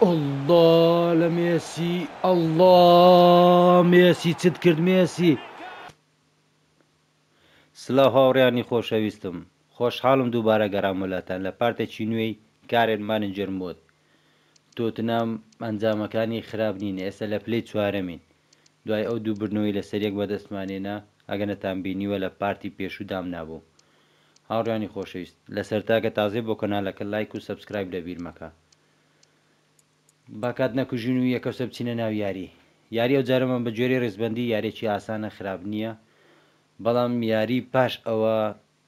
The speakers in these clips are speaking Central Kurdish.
الله لە مێسی الله مێسی چت کرد مێسی سلااو هاوڕیانی خۆشەویستم خۆشحاڵم دووبارە گەڕامولاتان لە پارتێکی نوێی کارێن مانجر مۆد تۆتنام ئەنجامەکانی خراپ نین ئێستا لە پلەی چوارەمین دوای ئەو دوو برنەوەی لە سەرێک بەدەستمانێنا ئەگەنەتان بینیوە لە پارتی پێشودام نابوو هاوڕیانی خۆشەویست لە سەرتاکە تازێ بۆ کەناڵەکە لایک و سەبسکرایب لەبیر مەکە باکات نەکوژین و یەکە سە بچینە ناو یاری ئەو جارەمان بە جۆری ڕێزبەندی یارێکی ئاسانە خراپ نییە بەڵام یاری پاش ئەوە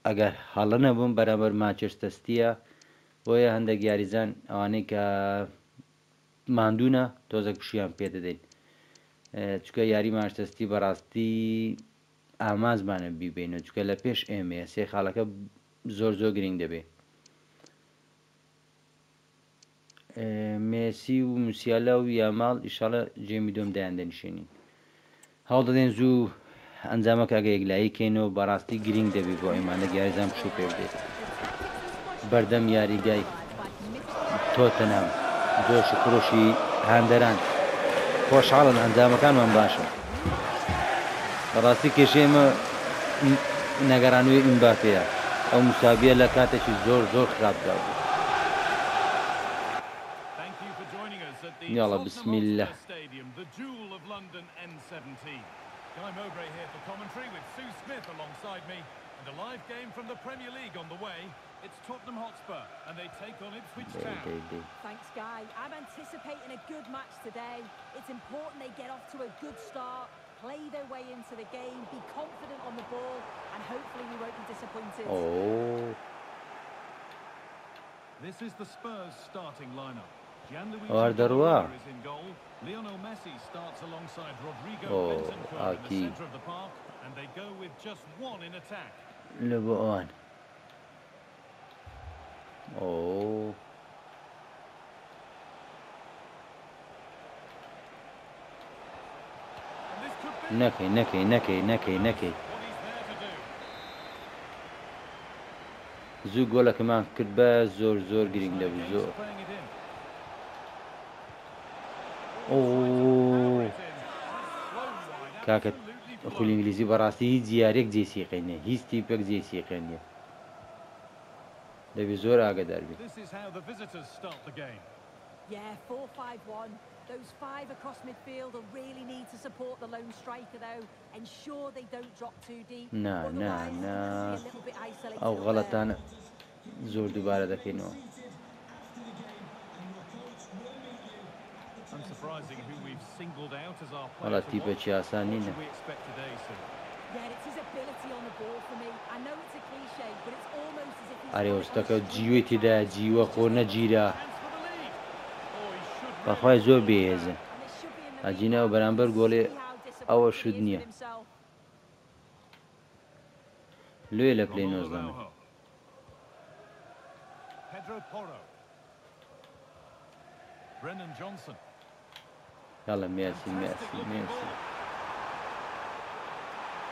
ئەگەر هەڵە نەبووم بەرامبەر ماچستەستیە بۆیە هەندێک یاریزان ئەوانەی کە ماندوونە تۆزە کوشیان پێ دەدەین چکە یاری ماچتەستی بەڕاستی ئامازمانە بیبینە چکە لە پێش ئێمە سێ خاڵەکە زۆر گرنگ دەبێت مێسی و موسیالە و یاماڵ ئیشاڵە جێمی دۆم دایان دەنیشێنین هەوڵ دەدەین زوو ئەنجامەکە ئەگە یەکلایی کەینەوە بەڕاستی گرنگ دەبێت بۆ ئەیمانە یاریزان پشوو پێ بدێت بەردەم یاریگای تۆتەنام دۆش و کوڕۆشی هاندەران خۆشحاڵن ئەنجامەکانمان باشە بەڕاستی کێشێمە نەگەرانووی ئیمباپەیە ئەو مسابیە لە کاتێکی زۆر خراپدا بوو يلا بسم الله. Guy Mowbray here for commentary with Sue Smith alongside me. And a live game from the Premier League on the way. It's Tottenham Hotspur and they take on Ipswich Town. Thanks, Guy. I'm anticipating a good match today. It's important they get off to a good start, play their way into the game, be confident on the ball, and hopefully we won't be disappointed. Oh. This is the Spurs starting lineup. Ardarwa. Lionel Messi starts alongside Rodrigo Bentancur in the centre of the park, and they go with just one in attack. LeBron. Oh. نكي. زوو گۆڵەکەمان کرد بە زۆر گرنگ دەبوو زۆر کاکە خولی ئینگلیزی بەڕاستی هیچ جیارێک جێسیقی نیە هیچ تیپێک جێسیقی نیە دەبێت زۆر ئاگادار بێت Yeah, 4-5-1. Those five across midfield will really need to support the lone striker though. Ensure they don't drop too deep. نا ئەو غەڵەتانە زۆر دووبارە دەکەینەوە. وڵا تیپێکی ئاسان نینە. ئارێوەستەکە جیوەی تێدایە جیوە خۆ نەگیرە بەخوای زۆر بێهێزن ئەجینەوە بەرامبەر گۆڵێ ئەوە شود نییە لێ لە پلەی نۆزدەمە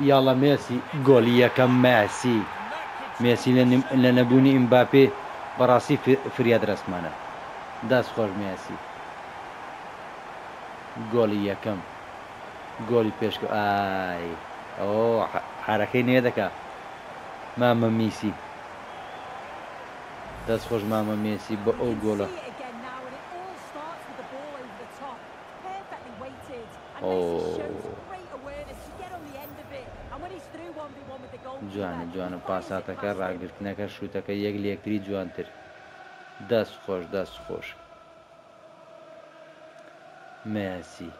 یاڵە مێسی گۆڵی یەکەم مێسی لە نەبوونی ئیمباپێ بەڕاستی فریاد ڕسمانە دەست خۆش مێسی گۆڵی یەکەم گۆڵی پێشکە ئای ئەوە حرەکەی نێ دەکا مامە میسی دەست خۆش مامە مێسی بە ئەو گۆڵە جوانە پاساتەکە ڕاگرتنەکە شوتەکە یەک لە یەکتری جوانتر دەست خۆش مێسی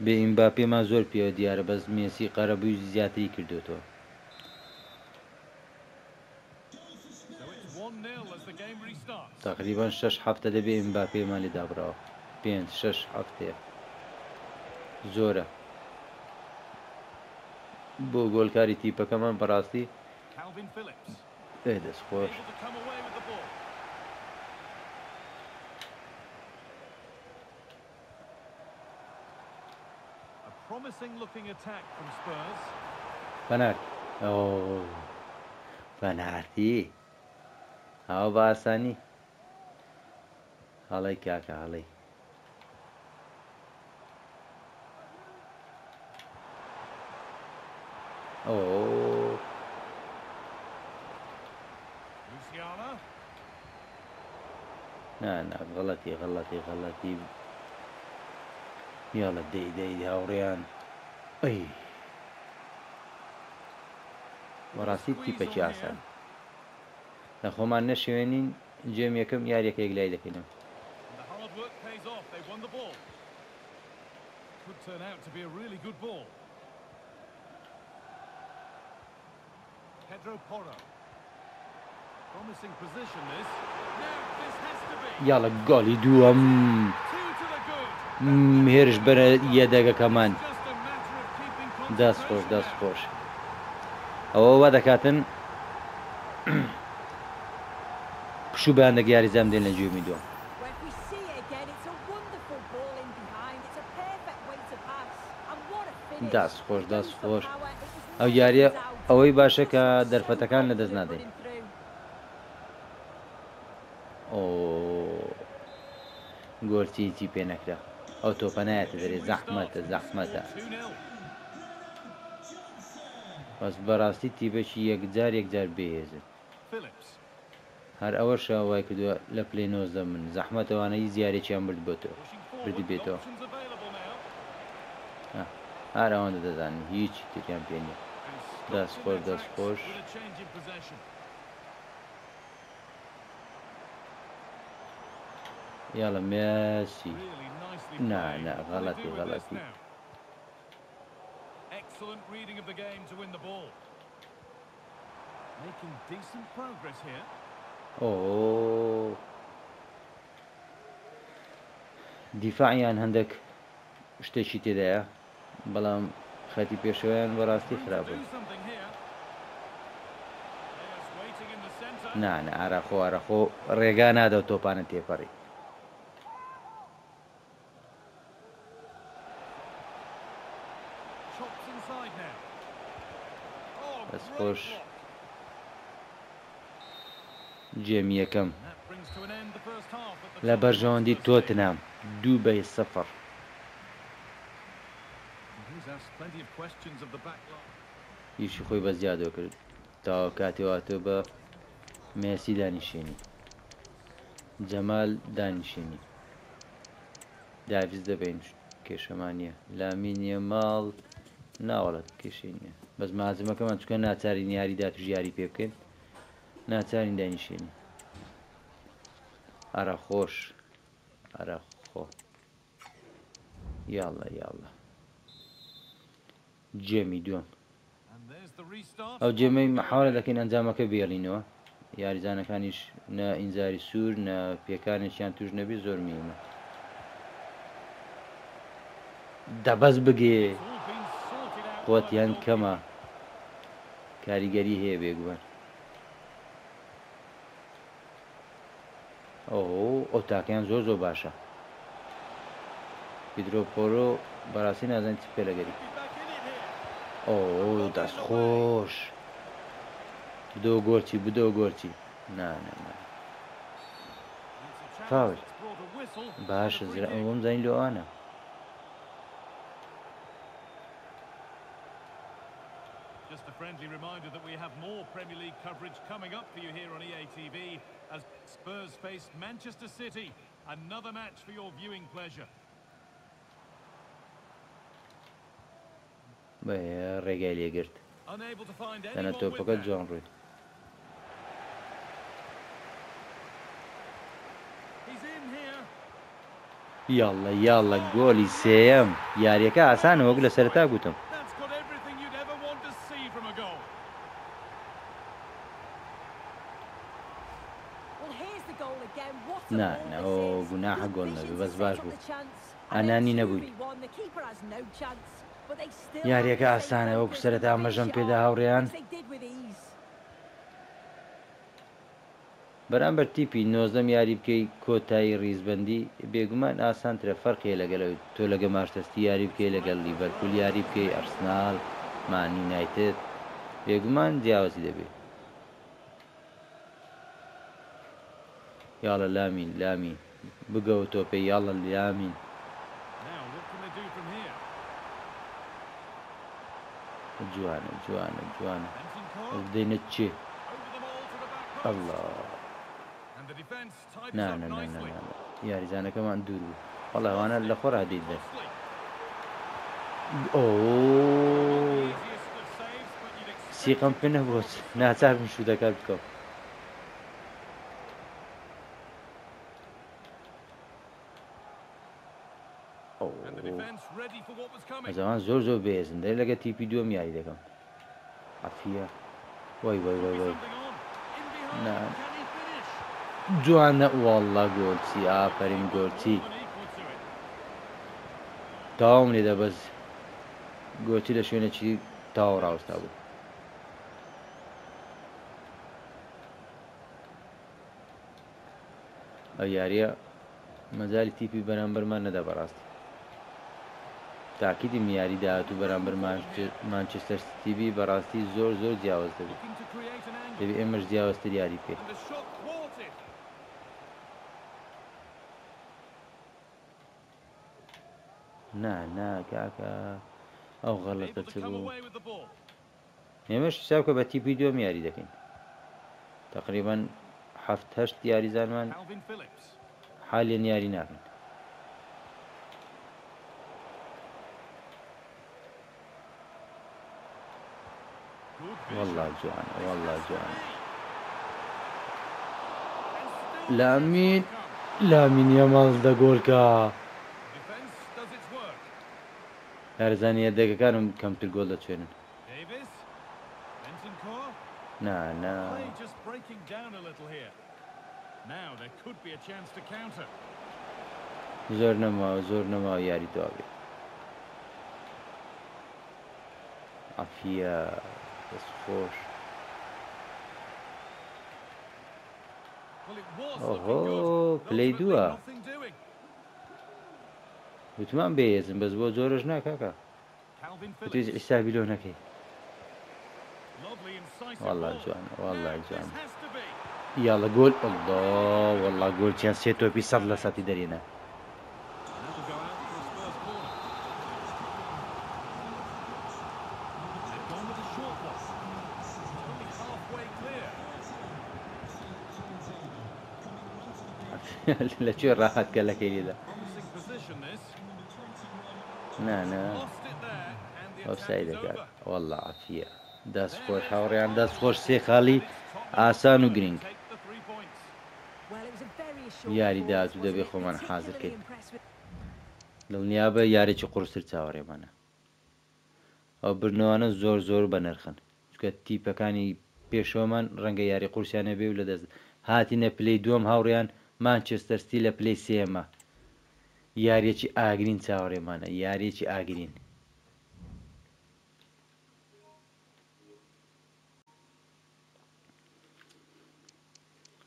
بێ ئیمباپێمان زۆر پێوە دیارە بەس مێسی قەرەبووی زیاتری کردوێتەوە تقریبان 6 هەفتە دەبێ ئیمباپێمان لێ دابراوە 5-6 هەفتەیە زۆرە بۆ گۆڵکاری تیپەکەمان بەڕاستی دەست خۆش پەنارتی ئەوە بە ئاسانی هەڵەی کاکە هەڵەی ئۆ Musiala. نا غەڵەتی یاڵە دەی هاوڕێیان ئەی بەڕاستی تیپەکی ئاسان لە خۆمان نەشوێنین جێم یەکەم یاریەکە یەکلای دەکەینەوە. And the hard work pays off. They won the ball. Could turn out to be a really good ball. Pedro Porro. Promising position this. Now this has to be. یاڵە گۆڵی دووەم 2 to the good. هێرش بەرە یەدەگەکەمان Just a matter of keeping دەست concentration. خۆش ئەوە وا دەکاتن پشوو بەیان دەگیاری زەم دێن لە گوێمی دووە. Well, if we see it again, it's a wonderful ball in behind. It's a perfect way to pass. And what a finish. دەست خۆش It goes for خۆش power. It was ئەو no یاریە doubt. ئەوەی باشە کە دەرفەتەکان لە دەست نادەین. Putting through. ئۆ گۆرچی چی پێ نەکرا ئەو تۆپە نایەتە دەرێ زەحمەتە 2-0. بەس بەڕاستی تیبەکی یەکجار بێهێزن Phillips. هەر ئەوەش وای کردووە لە پلەی 19 من زەحمەتەوانەی زیارێکیان برد بۆتەوە Pushing forward. بردی The بێتەوە options available now. هەر ئەوەندە دەزانن هیچی تریان پێ نییە. And That's stopped for in their that's tracks for. with a change in possession. یاڵە مێسی Really nicely No, played. no, What will they غلطي، do with this غلطي. now? Excellent reading of the game to win the ball. Making decent progress here. ئۆ دیفاعیان هەندێک شتێکی تێدایە بەڵام خەتی پێشەوەیان بەڕاستی Room to خراپە. do something here. Players waiting in the centre. نانە ئارەخۆ ڕێگا نادە تۆپانە تێپەڕی. Chops inside now. Oh, That's great push. block. جێمی یەکەم And that brings to an end the first half at the لە top of بەرژەوەندی Hotspur Stadium. تۆتنام 2-0. He's asked plenty of questions of the back line. هیچی خۆی بە زیادۆ کرد تاوە کاتێواتۆ بە مێسی دانیشێنی جەمال دانیشێنی داویز دەبین کێشەمانە لامینە ماڵ ناوەڵەت کێشەی نییە بەس مازمەکەمان چکە ناچارین یاریدا توژیاری پێ بکەین ناچارین دانیشێنی ئارە خۆش ئارە خۆ یاڵە جێمی دووەم And there's the restart. ئەو جێمەی محاولە دەکەین ئەنجامەکە بێڵینەوە یاریزانەکانیش نە ئینزاری سوور نە پێکانێکیان توش نەبی زۆر میمە دەبەز بگێ It's all been sorted out. قوتیان by کەمە کاریگەری هەیە بێگومان ئەو تاکەیان زۆر باشە پیدرۆ پۆرۆ بەڕاستی نازان چ پێ لەگەری Be back in it here. دەست خۆش بدۆ گۆرچی نانە It's a challenge Foul. that's brought a whistle and باشە a free زرا kick. ئەوم زانی لەوانە Just a friendly reminder that we have more Premier League coverage coming up for you here on EA TV as Spurs face Manchester City. Another match for your viewing pleasure. بە ڕێگای لێگرت Unable to find تەنە anyone with تۆپەکە that. جوان ڕووی He's in here. یاڵە گۆلی سێیەم یاریەکە ئاسانە وەک لە سەرتا گوتم That's got everything you'd ever want to see from a goal. Well, here's the goal again. What a No, ball no, this is. گوناحە Good گۆڵ vision نەبێ to بەس set باش up بوو the chance. ئەنانی And then نەبووی 2v1, the keeper has no chance, but they still یاریەکە have to stay ئاسانە وەکو focused سەرەتا and مەژەم finish it پێدا off, هاوڕێیان which they did with ease. بەرامبەر تیپی 19 یاری بکەی کۆتایی ڕیزبەندی بێگومان ئاسانترە فەرقێ لەگەڵ تۆ لەگە ماشتەستی یاری بکەی لەگەڵ لیڤەرپول یاری بکەی ئەرسنال مان یونایتد بێگومان جیاوازی دەبێت یاڵە لامین بقەوە تۆپەی یاڵە لیامین Now, what can they do from here? جوانە جوانە جوانە Bentancur ئەس دەینە چێ over the ball to the back post. ئەڵڵا And the defence tidies نا up نا نا nicely. نا یاریزانەکەمان دوور بوو وەڵا ئەوانە لە خۆرا دەیدە Costly. ئۆ Easiest of saves, but you'd expect سیقم پێ نەبووە ناچارم شوودەکە بکەم and the defence ready for what was coming. ئەزەوان زۆر زۆر بێزن دەی لەگە تیپی دووەم یاری دەکەم عەفیە وای وای وای وای Something on. In behind. No. Can he finish? جوانە وەڵڵا گۆچی ئافرین گۆچی More than equal to it. تاوام لێدە بەس گۆچی لە شوێنێکی تاوە ڕاوستا بوو ئەو یاریە مەجای تیپی بەرامبەرمان نەدا بەڕاستی تاکیدی یاری داهاتوو بەرامبەر مانچستەر سیتیبی بەڕاستی زۆر زۆر جیاواز دەبێت Looking to create an angle. دەبێت ئێمەش جیاوازتر یاری پێ And the shot thwarted. نا کاکە ئەو غەڵەتە Able چ to come بوو away with the ball. ئێمەش حسابکە بە تیپی دووەم یاری دەکەین تقریبان هەفت هەشت یاریزانمان Calvin Phillips. حالیان یاری ناکەن Good vision. والله جوانە والله جوانە And still لامین come. لامین یەماڵ دەگۆڵکە Defence does its work. یارزانانی دەگەکانم کەمتر گۆڵ دەچێنن Davis. Bentancur. نا Play just breaking down a little here. Now there could be a chance to counter. زۆر نەماوە یاری دواابێ عەفیە دەست خۆش Well, it was Oh, looking good. play Ultimately, dua. nothing doing. وتمان بێزم بەس بۆ زۆرش ناکاکە Calvin توی Phillips. حسابی لۆ نەکەی Lovely incisive والله ball. جوانە والله Now, this جوانە has to be. یاڵە گۆل الله والله گۆلچیان سێ تۆپی 100 لە سەتی دەرێنە And that'll go out for a Spurs corner. They've gone with a short one. Only halfway clear. لەکوێ ڕاحەتکە لەکەی لێدا Promising position this. نا Lost it there, and the attack ئۆفسای is دەکات over. والله عەفیە دەست خۆش هاوڕێیان دەست خۆش سێ خاڵی ئاسان و گرنگ Take the 3 points. Well, it was a very assured یاری performance, داهاتوو wasn't دەبێ it? خۆمان Particularly حازرکەین impressed with دڵنیابە یارێکی قورستر چاوەڕێمانە ئەو برنەوانە زۆر بە نرخن چکە تیپەکانی پێشۆمان ڕەنگە یاری قورسیانە بێ و لە دەست هاتینە پلەی دووەم هاوڕێیان مانچستەرستی لە پلەی سێمە یاریەکی ئاگرین چاوەڕێمانە یاریەکی ئاگرین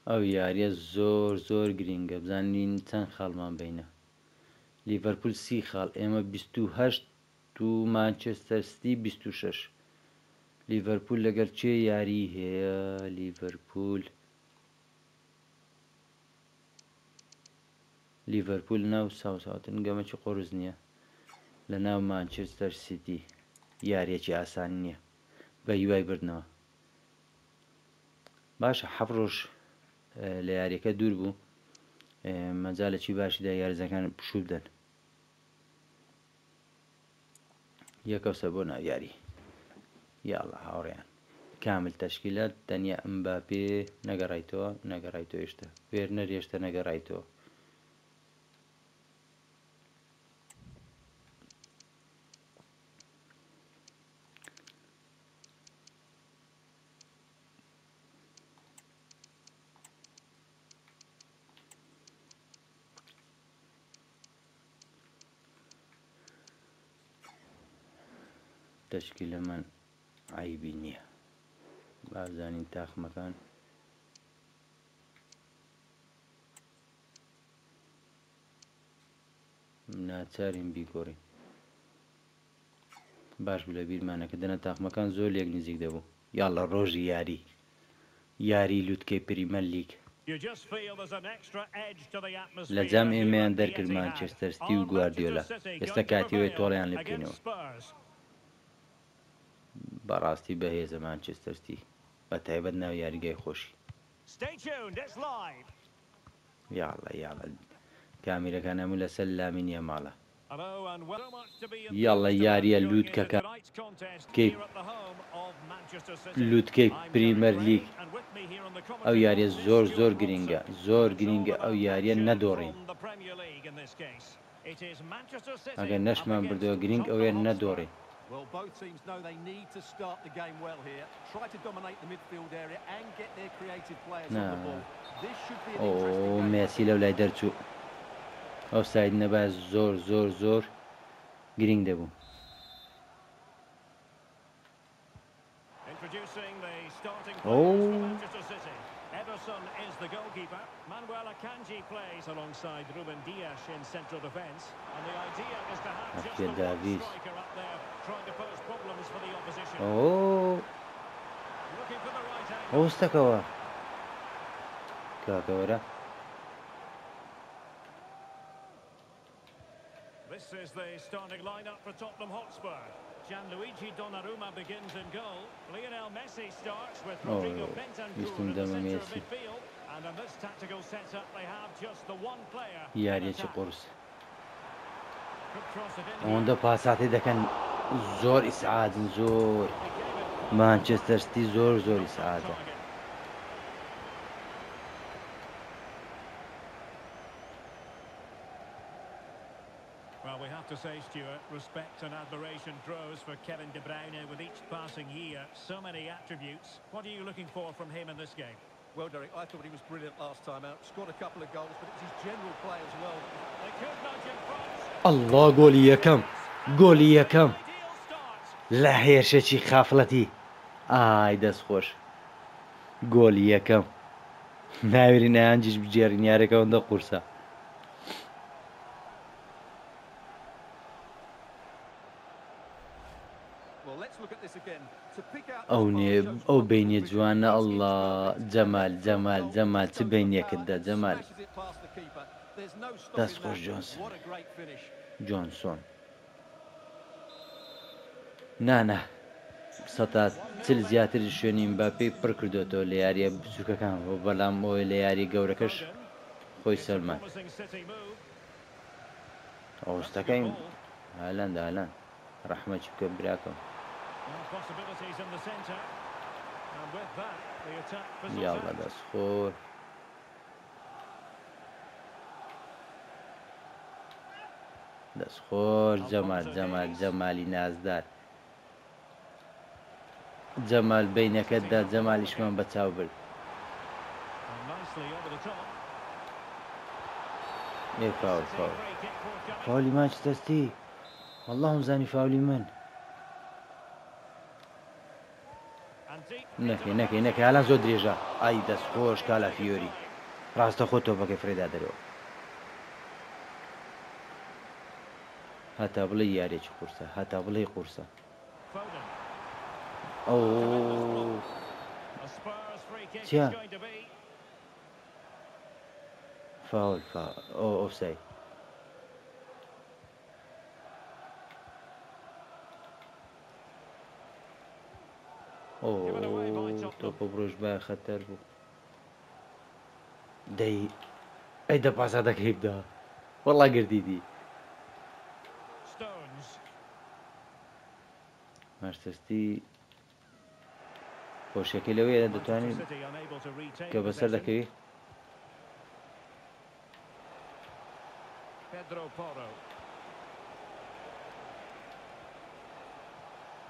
ئەو یاریە زۆر گرینگە بزانین چەند خاڵمان بینە لیڤەرپول 30 خاڵ ئێمە 28 و مانچستەرستی 26 لیڤەرپول لەگەر چێ یاری هەیە لیڤەرپول ناو ساوسهاوتن گەمەکی قۆرز نییە لە ناو مانچستەر سیتی یاریەکی ئاسان نییە بە هیوای بردنەوە باشە حەف ڕۆژ لە یاریەکە دوور بوو مەجالێکی باشیدا یاریزەکان پشوو بدەن یەکەوسە بۆ ناو یاری یاڵە هاوڕێیان کامل تەشکیلات تەنیا ئەمباپێ نەگەڕایتەوە هێشتا وێرنەر هێشتا نەگەڕایتەوە تەشکیلە من عیبی نییە بازانین تاخمەکان ناچارین بیگۆڕین باش بوو لە بیرمانەکە دەنە تاخمەکان زۆر لێک نزیک دەبوو یاڵە ڕۆژی یاری لوتکەی پریمەر لیگ You just feel there's an extra edge to the atmosphere. لەجام here ئێمەیان at the دەرکرد Etihad. مانچستەر سیتی و Are گواردیۆلا Manchester City ئێستا going to کاتیەوەی prevail تۆڵیان لێ against بکەینەوە Spurs? بەڕاستی بەهێزە مانچستەر سیتی بە تایبەت ناو یاریگای خۆشی Stay tuned, it's live. یاڵە کامیرەکان هەموو لەسەر لامین یاماڵە Hello and so much to be یاڵە یاریە enthused about لووتکەکە tonight's contest کەی here at the home of Manchester City. لووتکەی I'm پریمەر Derek لیگ Ray, and with me here on the ئەو commentary یاریە box is زۆر Stuart گرینگە Robson. زۆر And it's گرینگە all ئەو about یاریە action نەدۆڕین from the Premier League in this case. It is Manchester City ئەگەر up نەشمان against بردەوە گرینگ ئەوێ Tottenham Hotspur. نەدۆڕین Well, both teams know they need to start the game well here. Try to dominate the midfield area and get their creative players on the ball. This should be an interesting ئۆ game. مێسی لەو لای دەرچوو ئەو ساید نەبا زۆر گرینگ دەبوو Introducing the starting Oh. players for Manchester City. Ederson is the goalkeeper. Manuel Akanji plays alongside Ruben Dias in central defence. And the idea is to have just the one Davies. striker up there trying to pose problems for the opposition. ئۆ Looking for the right angle. ئەوستەکەوە کاکەوەرە This is the starting lineup for Tottenham Hotspur. Gianluigi Donnarumma begins in goal. Lionel Messi starts with Rodrigo Bentancur in the centre of midfield. And in this tactical setup, they have just the one player. in یاریەکی attack. قورس Could cross it in ئەوەندە پاساتی دەکەن زۆر ئیسعادن زۆر مانچستەر سیتی زۆر ئیسعادە Well, we have to say, Stuart, respect and admiration grows for Kevin De Bruyne with each passing year. So many attributes. What are you looking for from him in this game? Well, Derek, I thought he was brilliant last time out. Scored a couple of goals, but it's his general play as well. They could nudge in front. ئەڵڵا گۆلی یەکەم Ideal start. لە هێرشێکی خافڵەتی ئای دەستخۆش گۆلی یەکەم ناوێری نایانجیش بجێڕین یارێکە ئەوەندە قورسە Well, let's look at this again. To pick out ئەو بینیە جوانە ئەڵڵا جەمال چ بینیەکتدا جەمال دەستخۆش جۆنسۆن نانە سەتا چل زیاتر شوێنی مباپێی پڕ کردوێتەوە لە یاریە بچووکەکان بەڵام ئەوەی لە یاری گەورەکەش خۆی سەلمان Promising City move. ئەوستەکەی هالەند ڕەحمەتی بکە براکەم More possibilities in the centre. And with that, the attack یاڵە fizzles out. دەستخۆر دەستخۆر جەمالی نازدار جەمال بینەکەتدا جەمالیشمان بەچاو برد And nicely over the top. فاول Free kick forthcoming. فاولی مانچستەر سیتی وەڵڵا زانی فاولی من And deep. نەکەی هەڵان زۆر درێژە ئای دەستخۆش کالا فیۆری ڕاستە خۆ تۆپەکەی فرێدا دەرەوە هەتا بڵێ یاریێکی قورسە هەتا بڵێ قورسە Foden. ئەو A Spurs free kick is Tiens. going to be. فاول ئۆفساید تۆپە برۆژ بای خەتەر بوو ئەی دە پاسا دەکەی بدا وەڵا گردیدی Stones. مارسەستی خۆشیەکەی لەوەیە Manchester دەتوانین City unable to retain کە بەسەر possession. دەکەوی Pedro Porro.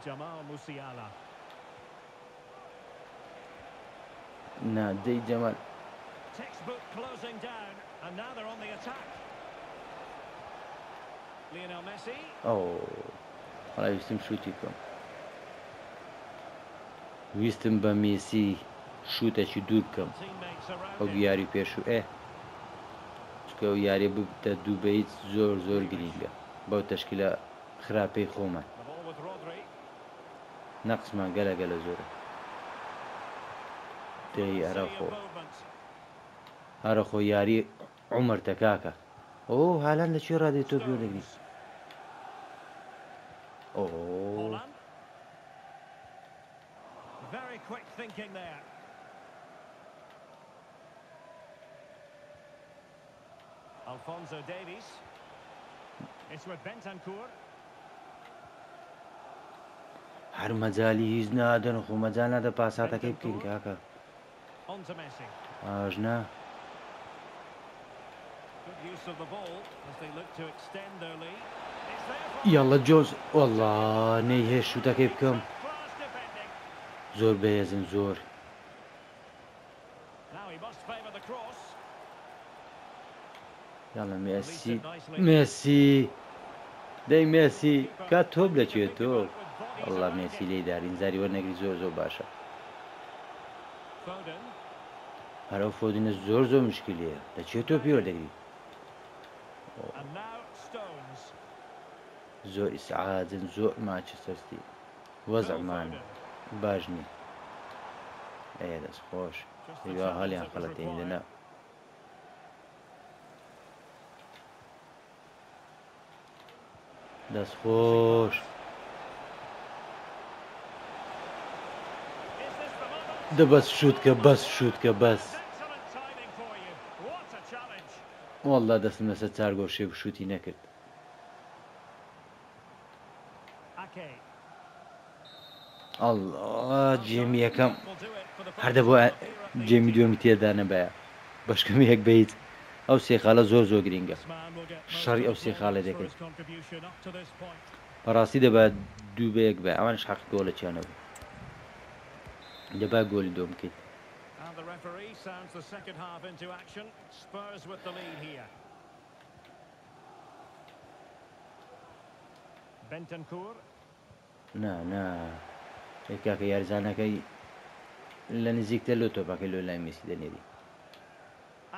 Jamal Musiala. دەی جەمال Textbook closing down, and now they're on the attack. Lionel Messi. وەڵا ویستم شوتی بکەم ویستم بە مێسی شوتێکی دوور بکەم Teammates ئەو around him. یاری پێشوو چکە ئەو یاری ببتە دووبەیت زۆر گرینگە بەو تەشکیلە خراپەی خۆمان The ball with Rodri. نەقسمان گەلە زۆرە دەی ئەرە See خۆ a movement. هەرە خۆ یاری عومەر تەکاکە ئەو هاالان لە چێ ڕادێت تۆ پێ دەگری ئۆ Holland. Very quick thinking there. Alphonso Davies. It's with Bentancur. هەر مەجای هیچ نادەن خۆ مەجال نادە پاساتەکەی بکەین کاکە On to Messi. ئاژنا Good use of the ball as they look to extend their lead. It's there for یاڵە جۆز وەڵا نەی هێش شوتەکەی بکەم class defending. زۆر بەهێزن زۆر Now he must favour the cross. یاڵە مێسی مێسی دەی مێسی کات تۆ لەکوێت تۆ وەڵا مێسی لێی دارین زاری وەرنەگری زۆر زۆر باشە Foden. هەرە فۆدینە زۆر زۆر مشکلیە لەکوێت تۆ پێوە دەگری And now Stones. زۆر ئیسعادن زۆر ماچە سەستی وەزعمان باش نییە ئەیە دەست خۆش هیوا هەڵیان خەڵەتێنی دەنا دەست خۆش Is this the moment? دەبەست شووتکە بەس شووتکە بەس Excellent timing for you. What a challenge. وەڵا دەستم لەسەر چارگۆشێ شووتی نەکرد Ake. ئەڵڵا جێمی یەکەم Will do it for the هەردە بۆ جێمی دووەمی تێدا نەبایە بەشکەمی یەک بەیت ئەو سێخاڵە زۆر زۆر گرینگە This man will get شەڕی ئەو most سێخاڵە applause for دەکەیت his contribution up to this point. بەڕاستی دەبات دوو بەیەک بە ئەوانش حەقی گۆڵە چیانەبوو دەبات گۆلی دۆم بکەیت And the referee sounds the second half into action. Spurs with the lead here. Bentancur. نا کاکە یاریزانەکەی لە نزیکتە لۆ تۆپەکەی لۆ لای مێسی دەنێری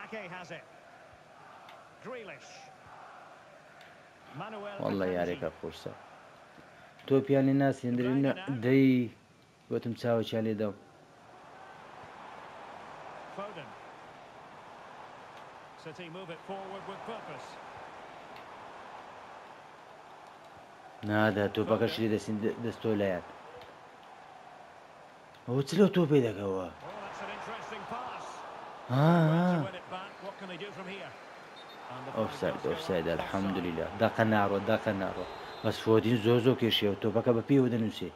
Ake has it. Grealish. Manuel وەڵڵا Akanji. یارێکە خۆشسە تۆپیانی ناسیێنرێنە دەی وەتم چاوەچیان لێ دەم Foden. City move it forward with purpose. نادا تۆپەکەش لێ دەستین دەستۆ لایەن ئەوە چ لەو تۆپێ دەکەوە Oh, that's an interesting pass. ها To win it back. What can they do from here? And the ئۆفساید fight goes ئۆفساید on. الحەمدولیلا دەقە ناڕۆ دەقە ناڕۆ بەس فۆدین زۆر زۆر کێشیەوە تۆپەکە بە پێوە دەنووسێ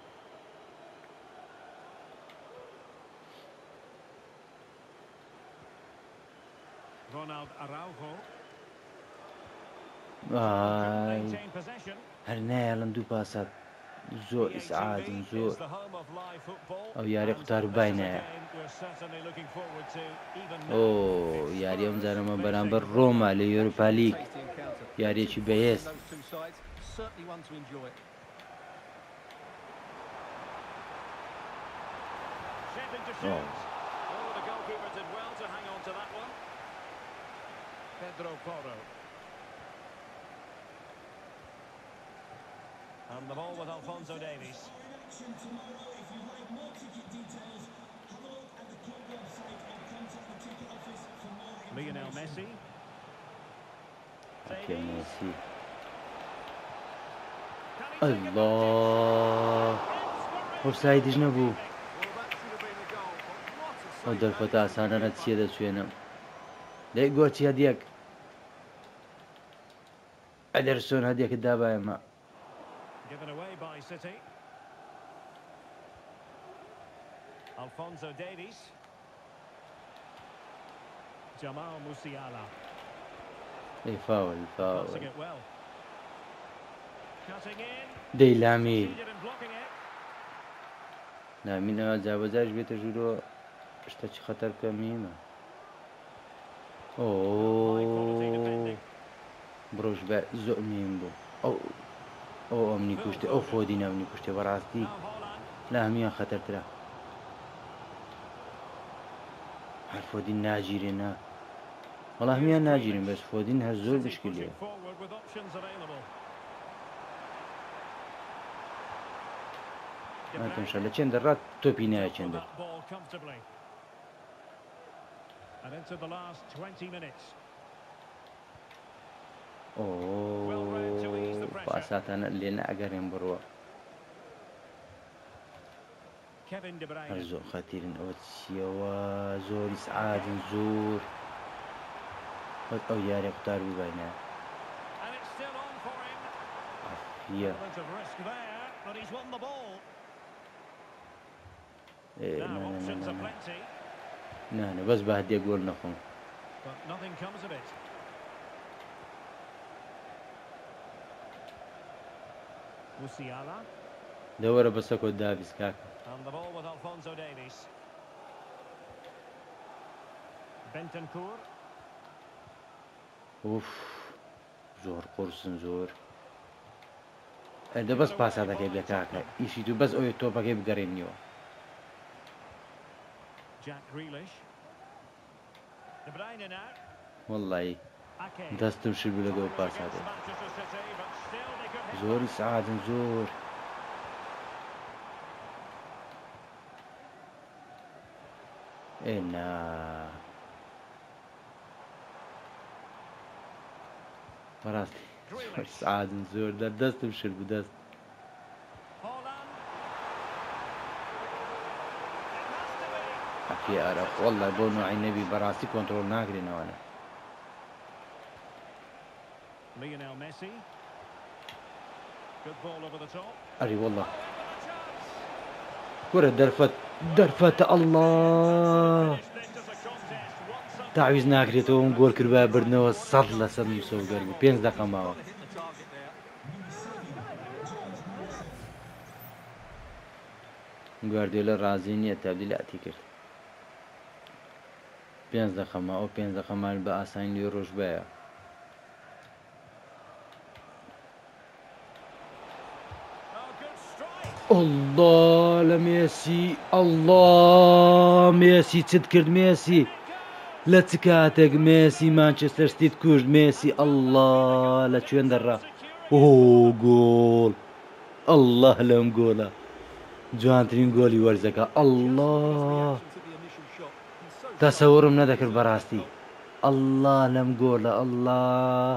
Ronald Araujo. ئای Maintain possession. هەر نایەڵم دوو پاسات زۆر ئیسعادن زۆر ئەو یاری قوتار و بای نایە ئۆ یاری ئەم جارەمە بەرامبەر ڕۆما لە یۆروپا لیگ یاریەکی بەهێز Pedro Porro. And the ball with Alphonso Davies. Lionel Messi. مێسی الله ئۆفسایدیش نەبوو ئەو دەرفەتە ئاسانانە چیە دەچوێنم دەی گۆچی هەدیەک ئەدەرسۆن هەدیەکت دابایەمە Given away by City. Alphonso Davies. Jamal Musiala. ئەی فاول فاول Passing it well. Cutting in. دەی لامین Succeeded in blocking it. لامینەوە جابەجاش بێتە ژوورەوە شتێکی خەتەر بکە میمە High quality defending. بڕۆژ بە زۆر میم بوو ئەو ئەمنی کوشتێ ئەو فۆدی ناونی کوشتێ بەڕاستی Now Holland. لە هەمیان خەتەرترا هەر فۆدین ناگیرێنە وەڵا هەمیان ناگیرن بەس فۆدین هەر زۆر بشکلیە Pushing forward with options available. ناتۆنشە لە چێن دەڕات تۆپی نایە چێندە That ball comfortably. And into the last 20 minutes. باساتنا اللي نأجرين بروا Kevin De Bruyne. أرزو خطيرين أوتسيا وزور إسعاد زور أو ياري اختار ببينها And it's still on for him. عفية Element of risk there, but he's won the ball. Now options are plenty. نانا بس بهدي أقول نخون But nothing comes of it. Musiala. دورة بس أكو دافيس كاكا And the ball with Alphonso Davies. Bentancur. أوف زور قرصن زور ده بس باس هذا كيف كاكا إيشي تو بس أوي توبا كيف قرينيو Jack Grealish. De Bruyne now. والله Ake. دستم شو بلقوا باس Against هذا Manchester City, but still they could hit زور one. إسعاد زور إنا فراسي زور إسعاد زور ده دستم شو بدست Haaland. It has to be. أكي أعرف والله بونو عينبي براسي كنترول ناقرين وانا Lionel Messi. Good ball over the top. أري والله A chance. كرة درفت الله Finish this as a contest. Once تعويز ناكريتو جول كربا بردنو صد لصد مسو قربي 5 دقيقة ماوا Hit the target there. گواردیولا رازی نییە تەبدیلاتی کرد 5 دقیقە ما ئەو 5 دقیقە مال بە ئاسانی لێ ڕۆژ بایە Oh, good strike. الله لە مێسی الله مێسی چت کرد مێسی لە چ کاتێک مێسی مانچستەر سیتی کوژت مێسی الله لە کوێن دەڕا ئۆ گۆڵ الله لەم گۆڵە جوانترین گۆلی وەرزەکە الله To the initial shot. He's so تەسەوڕم نەدەکرد بەڕاستی الله لەم گۆڵە الله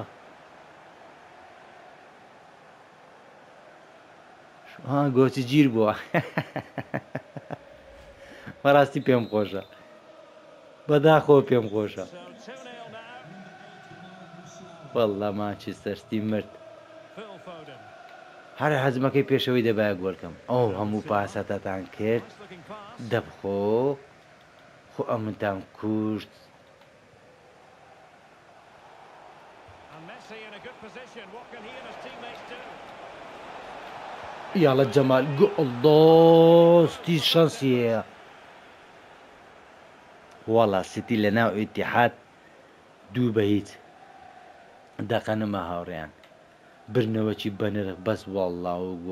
ها گۆچی گیر بووە بەڕاستی پێم خۆشە بەداخۆ پێم خۆشە So 2-0 now. وەڵڵا مانچستەر سیتی مرد Phil Foden. هەر حەزمەکەی پێشەوەی دەبایە گۆڵکەم ئەو هەموو پاسەتەتان کرد Nice looking pass. دەبخۆ خۆ ئەمنتان کوشت And Messi in a good position. What can he and his teammates do? يلا جمال الله ستي شانسية والله سيتي لنا اتحاد دوو بەهیچ دەقەنەمە هاوڕێیان برنەوەکی بەنرخ بەس والله و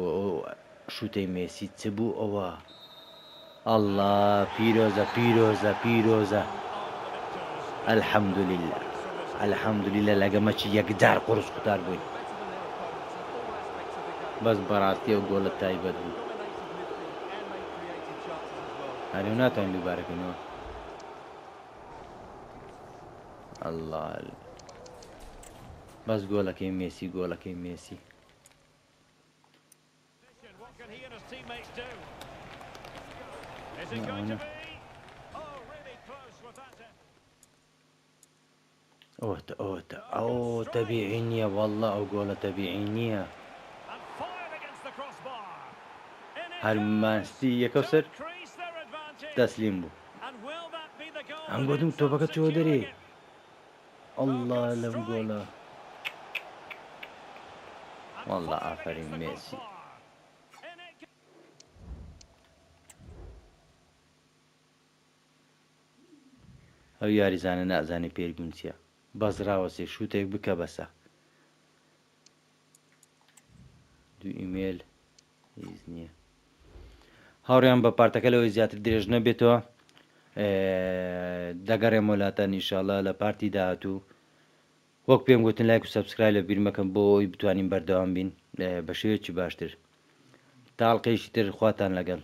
شوتەی مێسی چ بوو ئەوە الله پیرۆزە پیرۆزە پیرۆزە الحەمدولله الحەمدولله لەگەمەکی یەکجار قورس قوتار بووین بەس بەڕاستی ئەو گۆڵە تایبەت بوو هەرێ ناتوانین دووبارەکەینەوە الله بەس گۆڵەکەی مێسی گۆڵەکەی مێسی What can he and his teammates do? Is No, it going no. to be? Oh, really close with that. ئەو تەبیعی نییە والله ئەو گۆڵە تەبیعی نییە And fired against the crossbar. In it هەرمانستی یەکەو goes. سەر Increase their advantage. تەسلیم بوو And will that be the goal? ئەم that گۆتم ends up تۆپەکە چۆ دەرێ securing it? الله لەم گۆڵە And والله fired ئافرین against the مێسی crossbar. In it ئەو یاریزانە نازانێ پێرگون چییە بەزراوەسێ شوتێک بکە بەسە دوو ئیمێل هیچ نییە هاوڕێیان بە پارتەکەلەوەی زیاتر درێژ نەبێتەوە دەگەڕێم وڵاتان ئینشاڵڵا لە پارتی داهاتوو وەک پێم گوتن لایک و سەبسکرایب لە بیر مەکەم بۆ ئەوی بتوانین بەردەوام بین بە شێوەیەکی باشتر تاڵقەیشی تر خواتان لەگەڵ